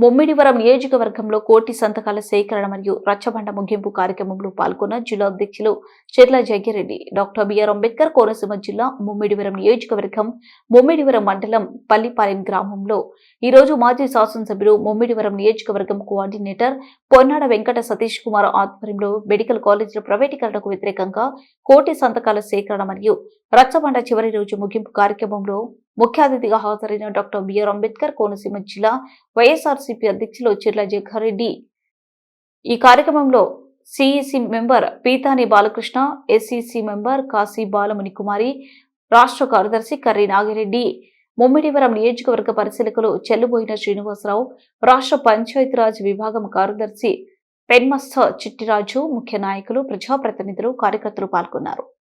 ముమ్మిడివరం నియోజకవర్గంలో కోటి సంతకాల సేకరణ మరియు రచ్చబండ ముగింపు కార్యక్రమంలో పాల్గొన్న జిల్లా అధ్యక్షులు చెర్ల జగ్గిరెడ్డి. డాక్టర్ బిఆర్ అంబేద్కర్ కోనసీమ జిల్లా ముమ్మిడివరం నియోజకవర్గం ముమ్మిడివరం మండలం పల్లిపాలెం గ్రామంలో ఈరోజు మాజీ శాసనసభ్యులు ముమ్మిడివరం నియోజకవర్గం కోఆర్డినేటర్ పొన్నాడ వెంకట సతీష్ కుమార్ ఆధ్వర్యంలో మెడికల్ కాలేజీల ప్రైవేటీకరణకు వ్యతిరేకంగా కోటి సంతకాల సేకరణ మరియు రచ్చబండ చివరి రోజు ముగింపు కార్యక్రమంలో ముఖ్య అతిథిగా హాజరైన డాక్టర్ బిఆర్ అంబేద్కర్ కోనసీమ జిల్లా వైఎస్ఆర్సీపీ అధ్యక్షులు చెర్ల జగ్గారెడ్డి. ఈ కార్యక్రమంలో CEC member Pithani Balakrishna, SEC member Kashi Balamuni Kumari, రాష్ట్ర కార్యదర్శి కర్రి నాగిరెడ్డి, ముమ్మిడివరం నియోజకవర్గ పరిశీలకులు చెల్లుబోయిన శ్రీనివాసరావు, రాష్ట్ర పంచాయతీరాజ్ విభాగం కార్యదర్శి పెన్మస్త చిట్టిరాజు, ముఖ్య నాయకులు, ప్రజాప్రతినిధులు, కార్యకర్తలు పాల్గొన్నారు.